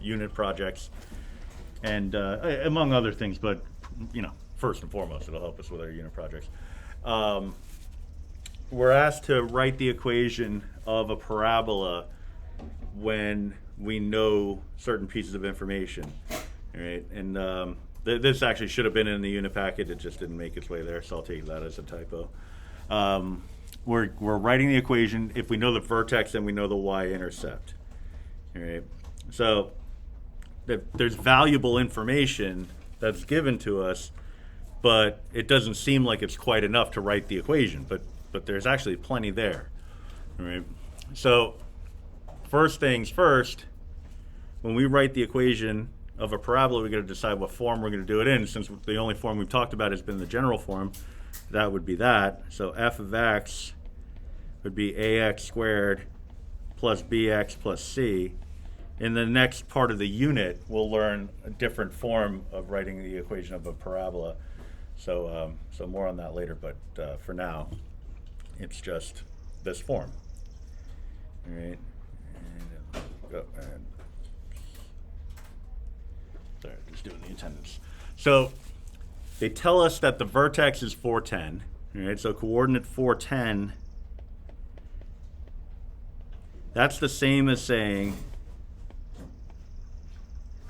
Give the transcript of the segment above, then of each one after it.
unit projects, and among other things, but first and foremost, it'll help us with our unit projects. We're asked to write the equation of a parabola when we know certain pieces of information, right? And this actually should have been in the unit packet. It just didn't make its way there, so I'll take that as a typo. We're writing the equation. If we know the vertex, then we know the y-intercept. All right. So there's valuable information that's given to us, but it doesn't seem like it's quite enough to write the equation. But there's actually plenty there. All right. So first things first, when we write the equation of a parabola, we're going to decide what form we're going to do it in. Since the only form we've talked about has been the general form, that would be that. So f of x would be ax squared plus bx plus c. In the next part of the unit, we'll learn a different form of writing the equation of a parabola. So more on that later, but for now, it's just this form. All right. And go ahead. Sorry, just doing the attendance. So they tell us that the vertex is 410. All right, so coordinate 410, that's the same as saying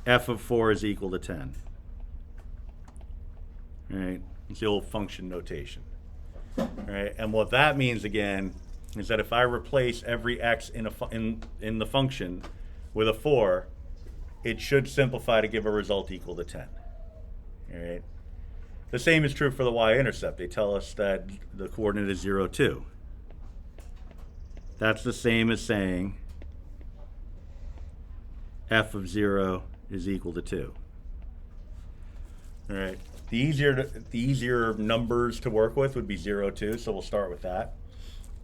f of 4 is equal to 10. All right, it's the old function notation. All right, and what that means again is that if I replace every x in the function with a 4, it should simplify to give a result equal to 10. All right. The same is true for the y-intercept. They tell us that the coordinate is 0, 2. That's the same as saying f of 0 is equal to 2. All right. The easier numbers to work with would be 0, 2, so we'll start with that.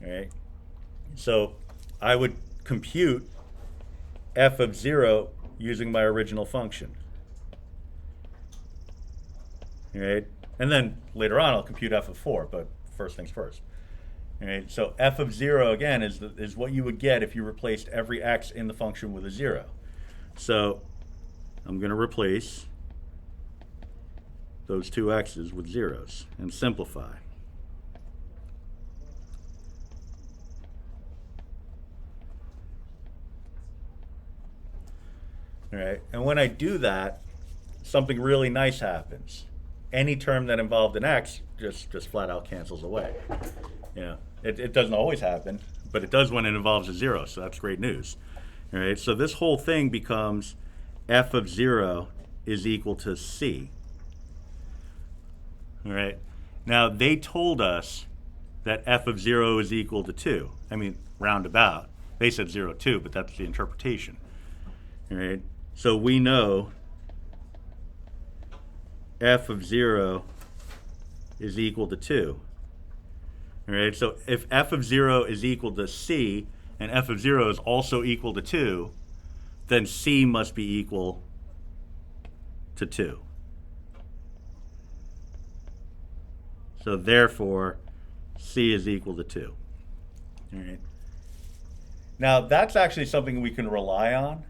All right. So I would compute f of 0 using my original function. All right. And then later on I'll compute f of 4, but first things first. All right. So f of 0 again is what you would get if you replaced every x in the function with a 0. So I'm going to replace those two x's with zeros and simplify. All right, and when I do that, something really nice happens. Any term that involved an x just flat out cancels away. It doesn't always happen, but it does when it involves a 0, so that's great news. All right, so this whole thing becomes f of 0 is equal to c. All right, now they told us that f of 0 is equal to 2. I mean, roundabout. They said 0, 2, but that's the interpretation. All right, so we know f of 0 is equal to 2. All right, so if f of 0 is equal to c and f of 0 is also equal to 2, then c must be equal to 2. So therefore, c is equal to 2. All right. Now that's actually something we can rely on.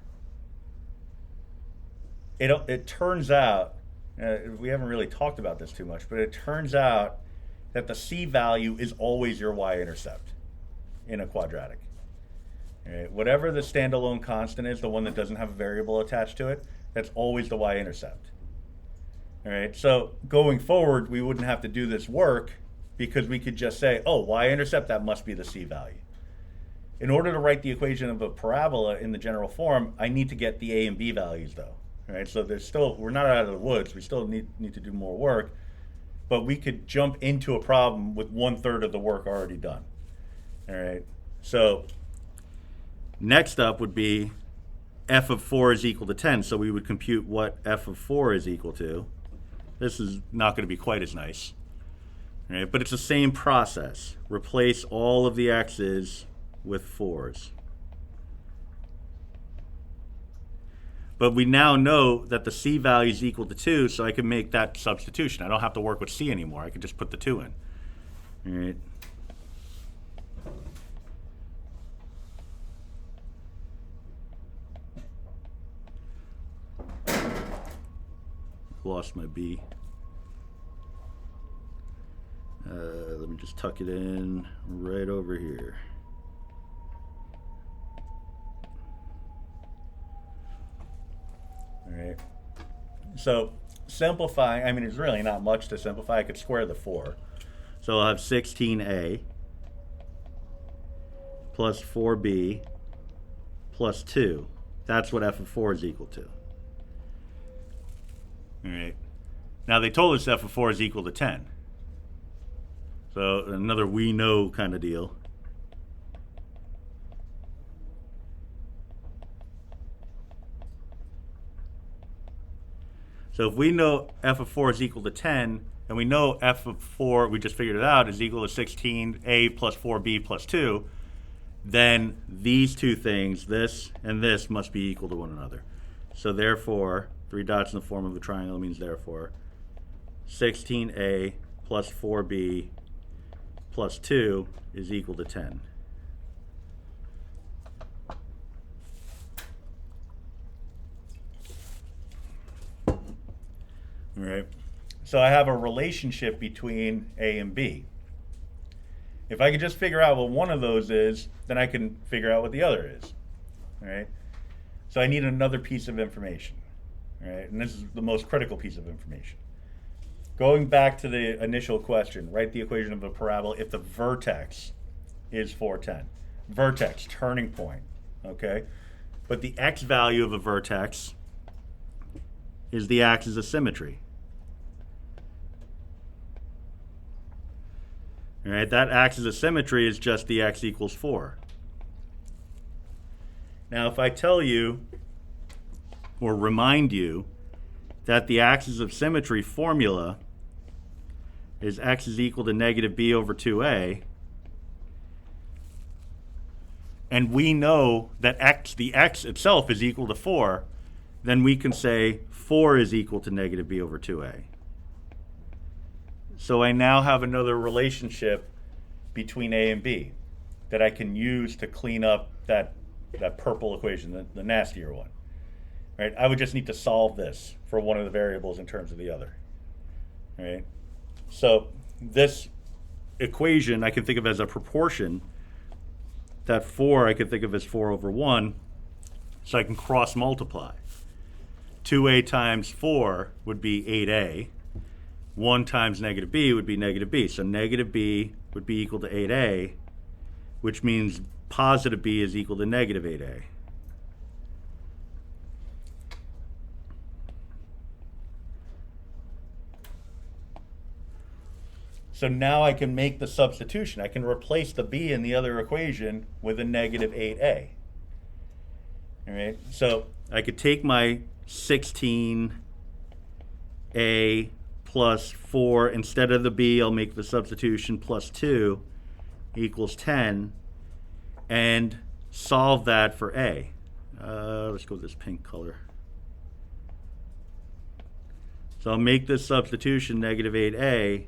It turns out, we haven't really talked about this too much, but it turns out that the c value is always your y-intercept in a quadratic. All right. Whatever the standalone constant is, the one that doesn't have a variable attached to it, that's always the y-intercept. All right, so going forward, we wouldn't have to do this work because we could just say, oh, y-intercept, that must be the c value. In order to write the equation of a parabola in the general form, I need to get the a and b values, though. All right, so we're not out of the woods. We still need to do more work, but we could jump into a problem with 1/3 of the work already done. All right, so next up would be f of 4 is equal to 10, so we would compute what f of 4 is equal to. This is not going to be quite as nice, right? But it's the same process. Replace all of the x's with 4's. But we now know that the c value is equal to 2, so I can make that substitution. I don't have to work with c anymore. I can just put the 2 in. All right. lost my B. Let me just tuck it in right over here. All right. So simplifying, I mean, there's really not much to simplify. I could square the 4. So I'll have 16a plus 4b plus 2. That's what f of 4 is equal to. All right. Now they told us f of 4 is equal to 10. So another we know kind of deal. So if we know f of 4 is equal to 10, and we know f of 4, we just figured it out, is equal to 16a plus 4b plus 2, then these two things, this and this, must be equal to one another. So therefore, 3 dots in the form of a triangle means therefore 16a plus 4b plus 2 is equal to 10. All right. So I have a relationship between A and B. If I could just figure out what one of those is, then I can figure out what the other is. All right. So I need another piece of information. All right. And this is the most critical piece of information. Going back to the initial question, write the equation of a parabola if the vertex is 410. Vertex, turning point. Okay. But the x value of a vertex is the axis of symmetry. All right, that axis of symmetry is just the x equals 4. Now, if I tell you or remind you that the axis of symmetry formula is x is equal to negative b over 2a, and we know that the x itself is equal to 4, then we can say 4 is equal to negative b over 2a. So I now have another relationship between A and B that I can use to clean up that purple equation, the nastier one. Right? I would just need to solve this for one of the variables in terms of the other. Right? So this equation I can think of as a proportion. That 4 I can think of as 4 over 1. So I can cross multiply. 2a times 4 would be 8a. 1 times negative b would be negative b. So negative b would be equal to 8a, which means positive b is equal to negative 8a. So now I can make the substitution. I can replace the b in the other equation with a negative 8a. All right. So I could take my 16a plus 4, instead of the b, I'll make the substitution plus 2 equals 10, and solve that for a. Let's go with this pink color. So I'll make this substitution negative 8a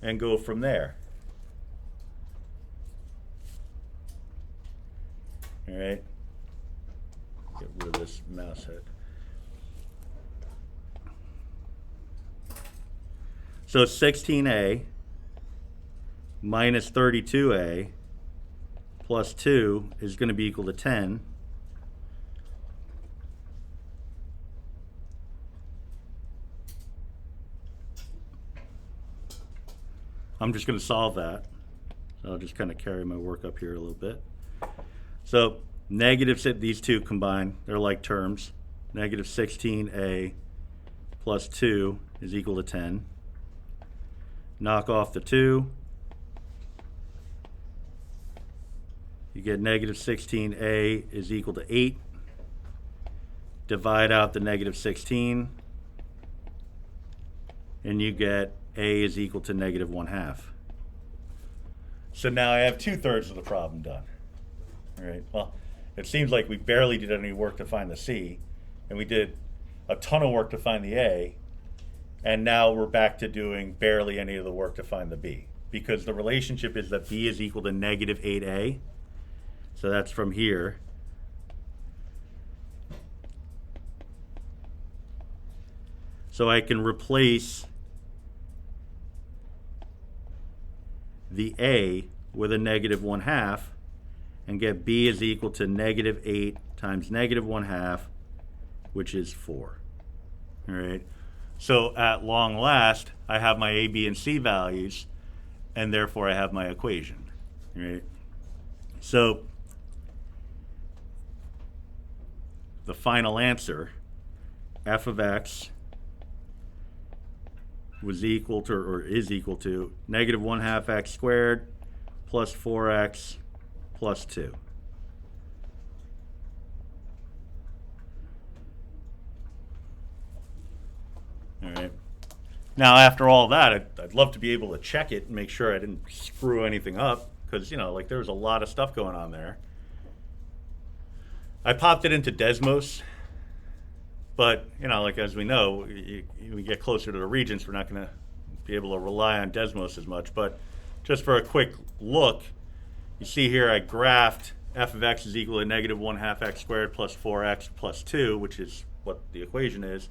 and go from there. All right. Get rid of this mouse head. So 16a minus 32a plus 2 is going to be equal to 10. I'm just going to solve that. So I'll just kind of carry my work up here a little bit. So these two combine, they're like terms. Negative 16a plus 2 is equal to 10. Knock off the 2. You get negative 16a is equal to 8. Divide out the negative 16. And you get a is equal to negative 1/2. So now I have 2/3 of the problem done. All right. Well, it seems like we barely did any work to find the C, and we did a ton of work to find the A, and now we're back to doing barely any of the work to find the B, because the relationship is that B is equal to negative 8a. So that's from here. So I can replace the A with a negative 1/2 and get B is equal to negative 8 times negative 1/2, which is 4. All right. So at long last, I have my A, B, and C values, and therefore I have my equation. All right. So the final answer, f of x was equal to, or is equal to, negative 1/2 x squared plus 4x plus 2. All right. Now, after all that, I'd love to be able to check it and make sure I didn't screw anything up, because, you know, like, there was a lot of stuff going on there. I popped it into Desmos, but, you know, like, as we know, we get closer to the regents, we're not going to be able to rely on Desmos as much. But just for a quick look, you see here I graphed f of x is equal to negative 1/2 x squared plus 4x plus 2, which is what the equation is.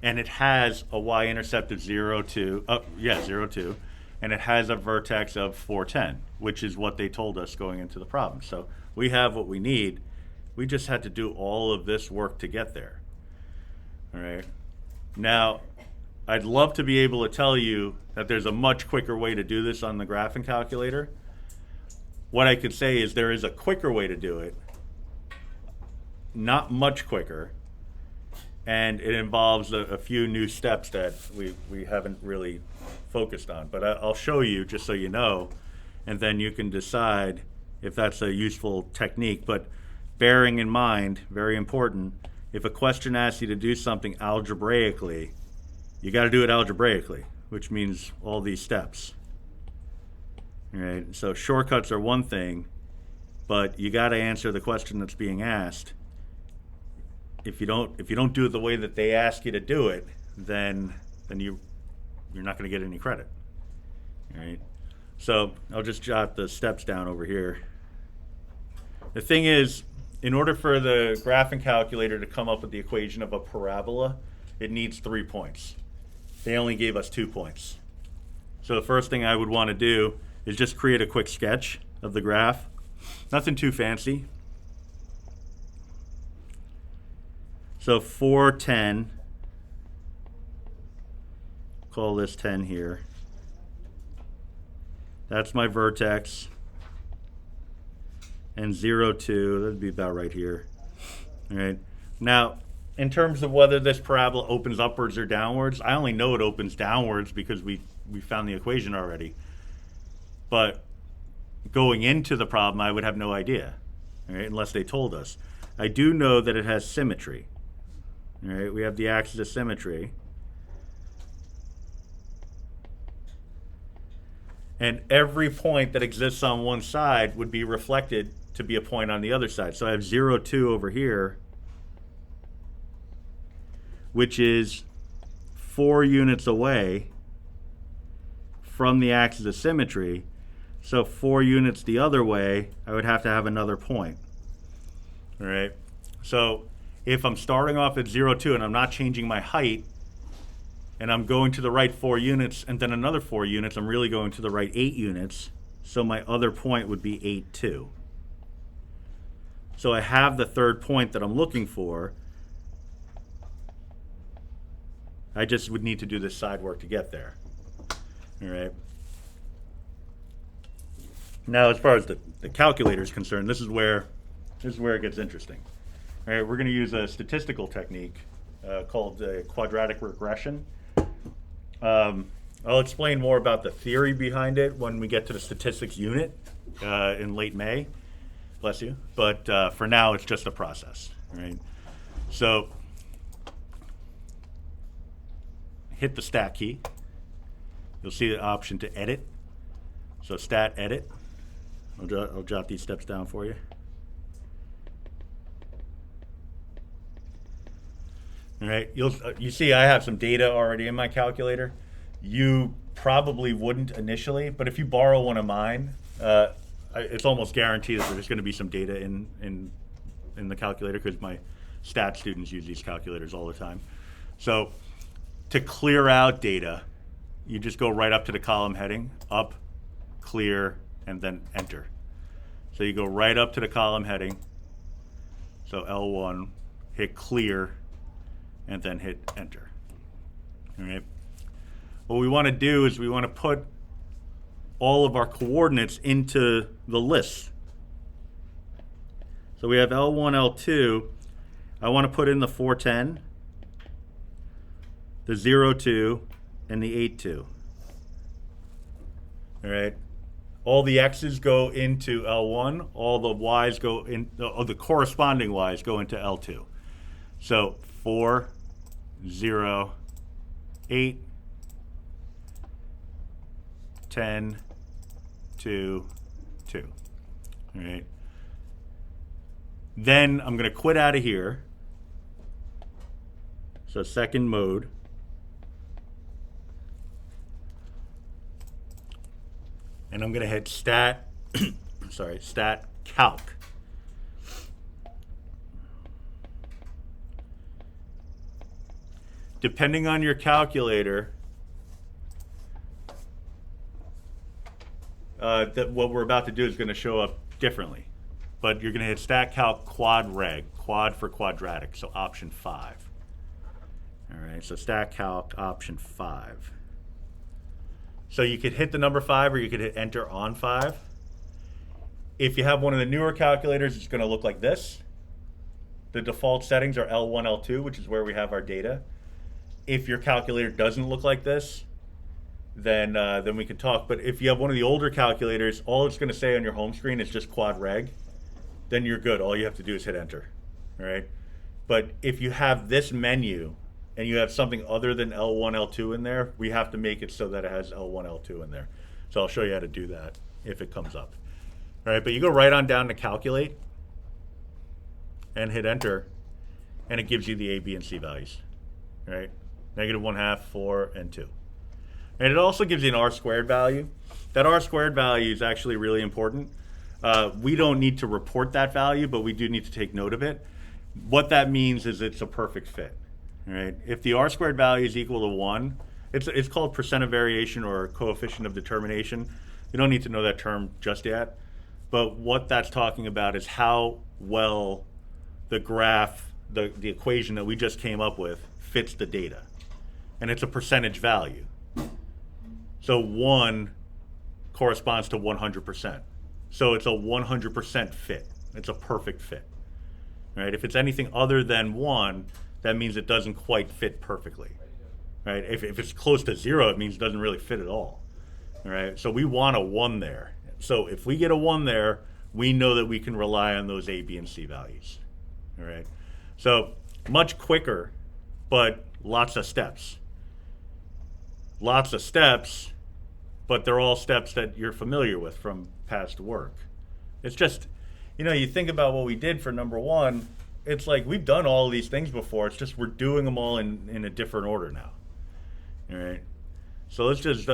And it has a y-intercept of 0, 2, 0, 2, and it has a vertex of 4, 10, which is what they told us going into the problem. So we have what we need. We just had to do all of this work to get there. All right. Now, I'd love to be able to tell you that there's a much quicker way to do this on the graphing calculator. What I could say is there is a quicker way to do it, not much quicker, and it involves a few new steps that we haven't really focused on. But I'll show you just so you know, and then you can decide if that's a useful technique. But bearing in mind, very important, if a question asks you to do something algebraically, you got to do it algebraically, which means all these steps. All right? So shortcuts are one thing, but you got to answer the question that's being asked. If you don't do it the way that they ask you to do it, then you're not going to get any credit. All right? So I'll just jot the steps down over here. The thing is, in order for the graphing calculator to come up with the equation of a parabola, it needs 3 points. They only gave us 2 points. So the first thing I would want to do is just create a quick sketch of the graph. Nothing too fancy. So 4, 10, call this 10 here. That's my vertex. And 0, 2, that would be about right here. All right. Now, in terms of whether this parabola opens upwards or downwards, I only know it opens downwards because we found the equation already. But going into the problem, I would have no idea, all right, unless they told us. I do know that it has symmetry. All right, we have the axis of symmetry. And every point that exists on one side would be reflected to be a point on the other side. So I have 0, 2 over here, which is 4 units away from the axis of symmetry. So 4 units the other way, I would have to have another point. All right. So if I'm starting off at 0, 2 and I'm not changing my height, and I'm going to the right 4 units and then another 4 units, I'm really going to the right 8 units. So my other point would be 8, 2. So I have the third point that I'm looking for. I just would need to do this side work to get there. All right. Now, as far as the calculator is concerned, this is where it gets interesting. All right, we're going to use a statistical technique called quadratic regression. I'll explain more about the theory behind it when we get to the statistics unit in late May. Bless you. But for now, it's just a process. Right? So hit the stat key. You'll see the option to edit. So stat edit. I'll jot these steps down for you. All right, you see I have some data already in my calculator. You probably wouldn't initially, but if you borrow one of mine, it's almost guaranteed that there's going to be some data in the calculator because my stat students use these calculators all the time. So to clear out data, you just go right up to the column heading, up, clear, and then enter. So you go right up to the column heading, so L1, hit clear, and then hit enter. All right. What we want to do is we want to put all of our coordinates into the list. So we have L1, L2. I want to put in the 410, the 02, and the 82. All right. All the X's go into L1. All the Y's go in, the corresponding Y's go into L2. So 4, 0, 8, 10, 2, 2. All right. Then I'm going to quit out of here. So second mode. And I'm going to hit stat, stat calc. Depending on your calculator, what we're about to do is going to show up differently. But you're going to hit stat calc quad reg, quad for quadratic, so option 5. All right, so stat calc option 5. So you could hit the number 5 or you could hit enter on 5. If you have one of the newer calculators, it's going to look like this. The default settings are L1, L2, which is where we have our data. If your calculator doesn't look like this, then we can talk. But if you have one of the older calculators, all it's going to say on your home screen is just quad reg, then you're good. All you have to do is hit enter. All right. But if you have this menu and you have something other than L1, L2 in there, we have to make it so that it has L1, L2 in there. So I'll show you how to do that if it comes up. All right, but you go right on down to calculate and hit enter, and it gives you the A, B, and C values. All right, -1/2, 4, and 2. And it also gives you an R squared value. That R squared value is actually really important. We don't need to report that value, but we do need to take note of it. What that means is it's a perfect fit. All right. If the R squared value is equal to 1, it's called percent of variation or coefficient of determination. You don't need to know that term just yet. But what that's talking about is how well the graph, the equation that we just came up with, fits the data. And it's a percentage value. So 1 corresponds to 100%. So it's a 100% fit. It's a perfect fit. All right. If it's anything other than 1, that means it doesn't quite fit perfectly, right? If it's close to 0, it means it doesn't really fit at all right? So we want a 1 there. So if we get a 1 there, we know that we can rely on those A, B, and C values, all right? So much quicker, but lots of steps. Lots of steps, but they're all steps that you're familiar with from past work. It's just, you think about what we did for number 1, it's like we've done all of these things before. It's just we're doing them all in a different order now. All right. So let's just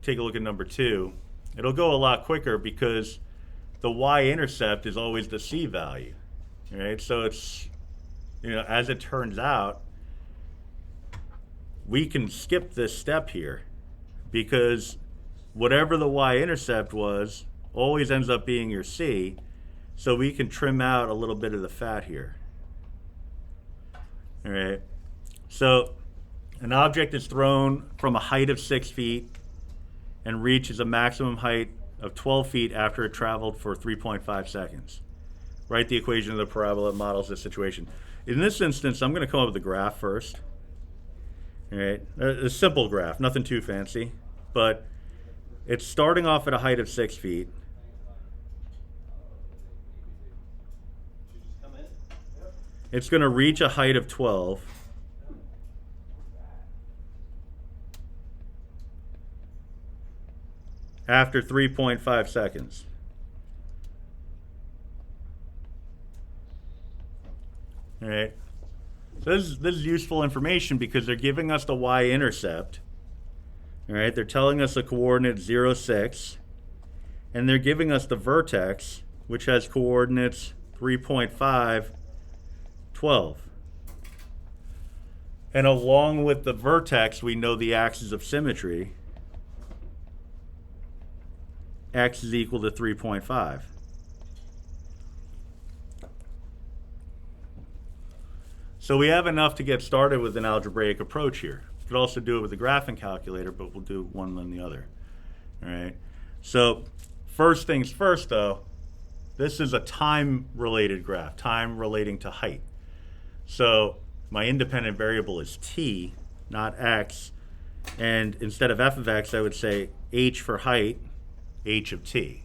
take a look at number 2. It'll go a lot quicker because the y-intercept is always the c value. All right. So it's, as it turns out, we can skip this step here because whatever the y-intercept was always ends up being your c. So we can trim out a little bit of the fat here. All right. So an object is thrown from a height of 6 feet and reaches a maximum height of 12 feet after it traveled for 3.5 seconds. Write the equation of the parabola that models this situation. In this instance, I'm going to come up with a graph first. All right. A simple graph, nothing too fancy, but it's starting off at a height of 6 feet. It's going to reach a height of 12. After 3.5 seconds. All right. So this is useful information because they're giving us the y-intercept. All right. They're telling us the coordinate 0, 6. And they're giving us the vertex, which has coordinates 3.5, 12. And along with the vertex, we know the axis of symmetry. X is equal to 3.5. So we have enough to get started with an algebraic approach here. You could also do it with a graphing calculator, but we'll do one then the other. All right. So first things first, though, this is a time-related graph, time relating to height. So my independent variable is t, not x. And instead of f of x, I would say h for height, h of t.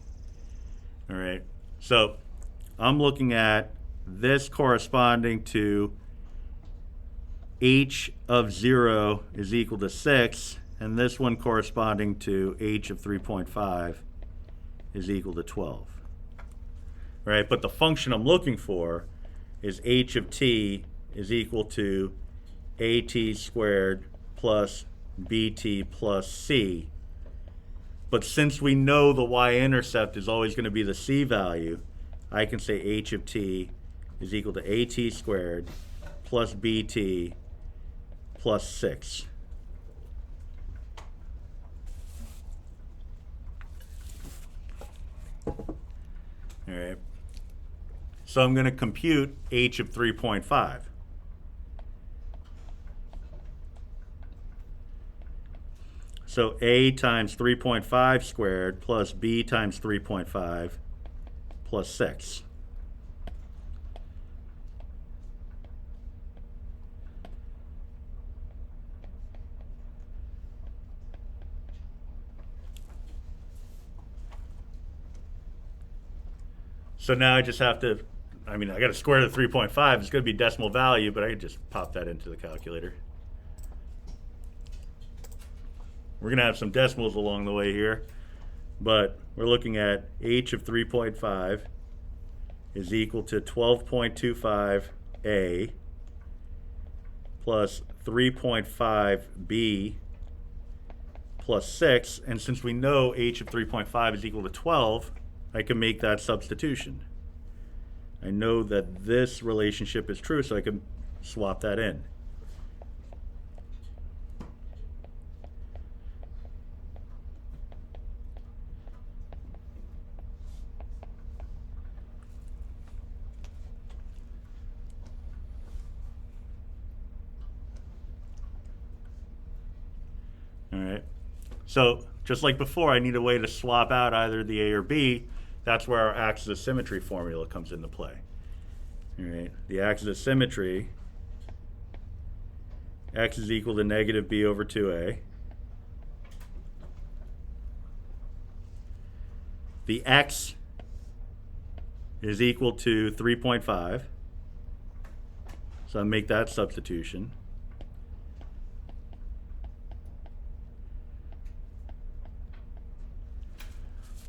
All right. So I'm looking at this corresponding to h of 0 is equal to 6, and this one corresponding to h of 3.5 is equal to 12. Right? But the function I'm looking for is h of t is equal to at squared plus bt plus c. But since we know the y-intercept is always going to be the c value, I can say h of t is equal to at squared plus bt plus 6. All right. So I'm going to compute h of 3.5. So a times 3.5 squared plus b times 3.5 plus 6. So now I just have to, I got to square the 3.5. It's going to be decimal value, but I can just pop that into the calculator. We're going to have some decimals along the way here, but we're looking at h of 3.5 is equal to 12.25a plus 3.5b plus 6. And since we know h of 3.5 is equal to 12, I can make that substitution. I know that this relationship is true, so I can swap that in. All right. So just like before, I need a way to swap out either the A or B. That's where our axis of symmetry formula comes into play. All right. The axis of symmetry, x is equal to negative b over 2a. The x is equal to 3.5. So I make that substitution.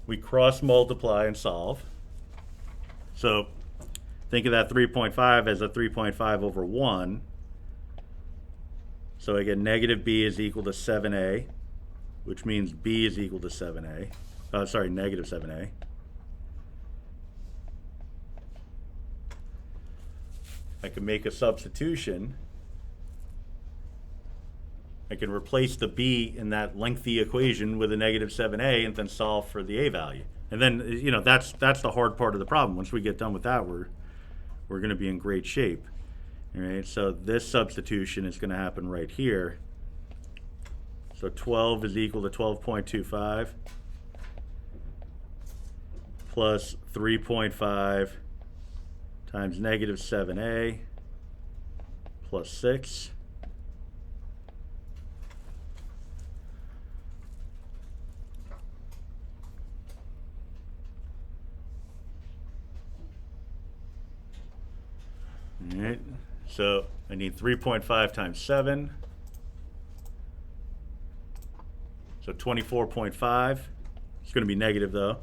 We cross multiply and solve. So think of that 3.5 as a 3.5 over 1. So I get negative b is equal to 7a, which means b is equal to 7a. Negative 7a. I can make a substitution. I can replace the b in that lengthy equation with a negative 7a and then solve for the a value. And then, that's the hard part of the problem. Once we get done with that, we're going to be in great shape. All right, so this substitution is going to happen right here. So 12 is equal to 12.25 plus 3.5 times negative 7a plus 6. All right, so I need 3.5 times 7. So 24.5. It's going to be negative though.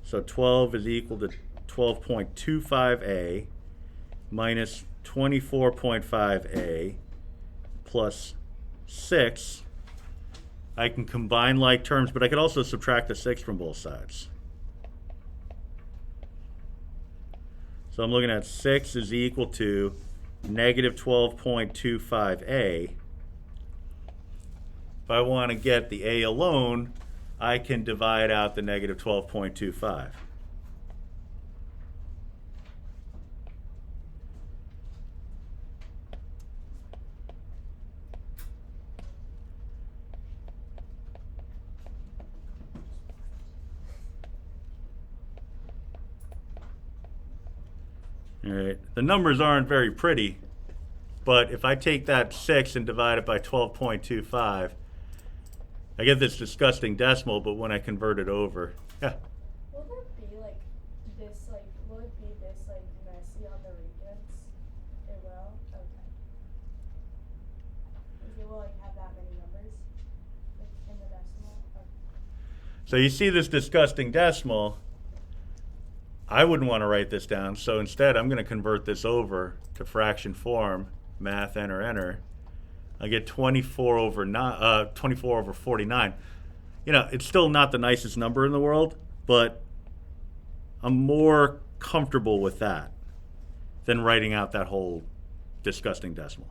So 12 is equal to 12.25a minus 24.5a plus 6. I can combine like terms, but I could also subtract the 6 from both sides. So I'm looking at 6 is equal to negative 12.25a. If I want to get the a alone, I can divide out the negative 12.25. All right. The numbers aren't very pretty, but if I take that 6 and divide it by 12.25, I get this disgusting decimal, but when I convert it over, yeah. Will there be like this, like, will it be this, like, messy on the radians? It will? Okay. It will, like, have that many numbers, like, in the decimal? Okay. So you see this disgusting decimal. I wouldn't want to write this down, so instead I'm going to convert this over to fraction form, math, enter, enter. I get 24 over 49. You know, it's still not the nicest number in the world, but I'm more comfortable with that than writing out that whole disgusting decimal.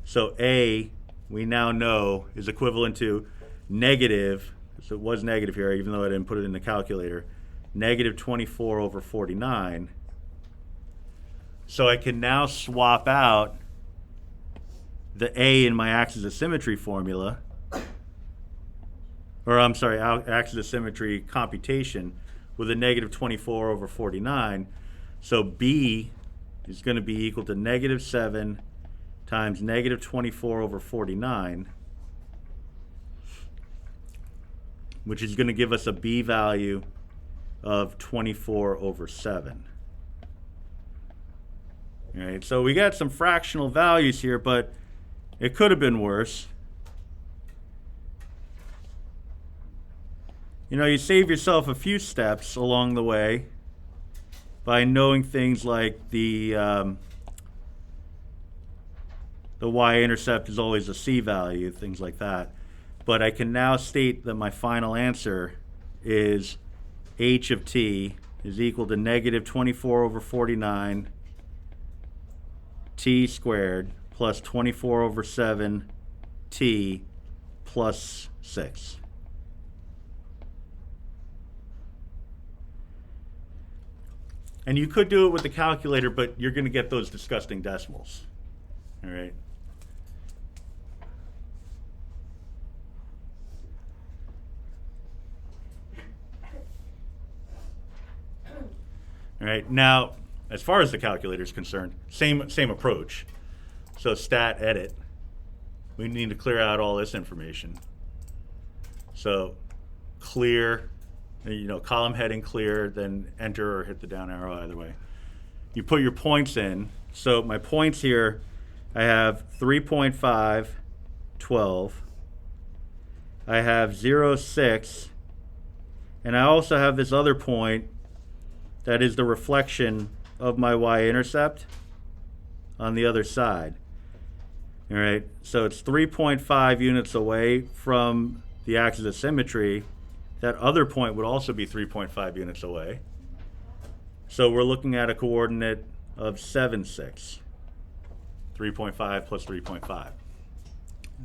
So a, we now know, is equivalent to negative, so it was negative here, even though I didn't put it in the calculator, negative 24 over 49. So I can now swap out the a in my axis of symmetry formula, or I'm sorry, axis of symmetry computation with a negative 24 over 49. So b is going to be equal to negative 7 times negative 24 over 49, which is going to give us a b value of 24 over 7. All right, so we got some fractional values here, but it could have been worse. You know, you save yourself a few steps along the way by knowing things like the y-intercept is always a c value, things like that. But I can now state that my final answer is h of t is equal to negative 24 over 49 t squared plus 24 over 7 t plus 6. And you could do it with the calculator, but you're going to get those disgusting decimals. All right. All right. Now, as far as the calculator is concerned, same approach. So stat edit. We need to clear out all this information. So clear, you know, column heading clear, then enter or hit the down arrow, either way. You put your points in. So my points here, I have 3.5, 12. I have 0, 6. And I also have this other point that is the reflection of my y-intercept on the other side. All right, so it's 3.5 units away from the axis of symmetry. That other point would also be 3.5 units away. So we're looking at a coordinate of 7, 6. 3.5 plus 3.5.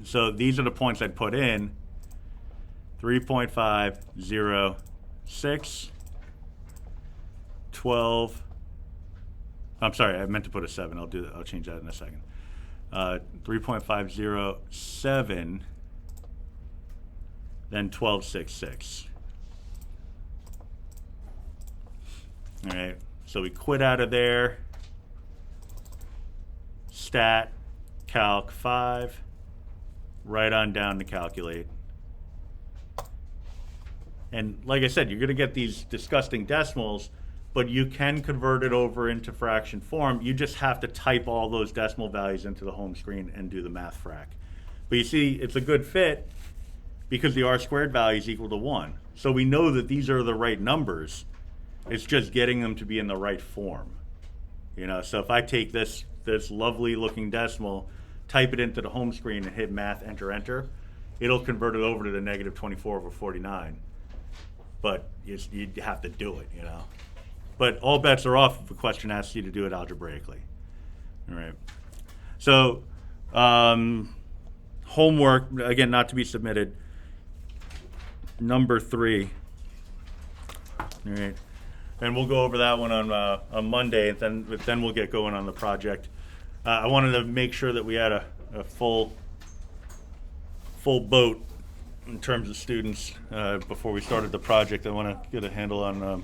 So these are the points I'd put in. 3.5, 0, 6, 12. I'm sorry, I meant to put a 7. I'll do that. I'll change that in a second. 3.507, then 12.66. All right, so we quit out of there. Stat, calc 5, right on down to calculate. And like I said, you're going to get these disgusting decimals, but you can convert it over into fraction form. You just have to type all those decimal values into the home screen and do the math frac. But you see, it's a good fit because the r squared value is equal to 1. So we know that these are the right numbers. It's just getting them to be in the right form. You know, so if I take this lovely looking decimal, type it into the home screen and hit math, enter, enter, it'll convert it over to the negative 24 over 49. But you have to do it, you know. But all bets are off if a question asks you to do it algebraically. All right. So, homework, again, not to be submitted. Number 3. All right. And we'll go over that one on Monday, and then we'll get going on the project. I wanted to make sure that we had a full boat in terms of students before we started the project. I want to get a handle on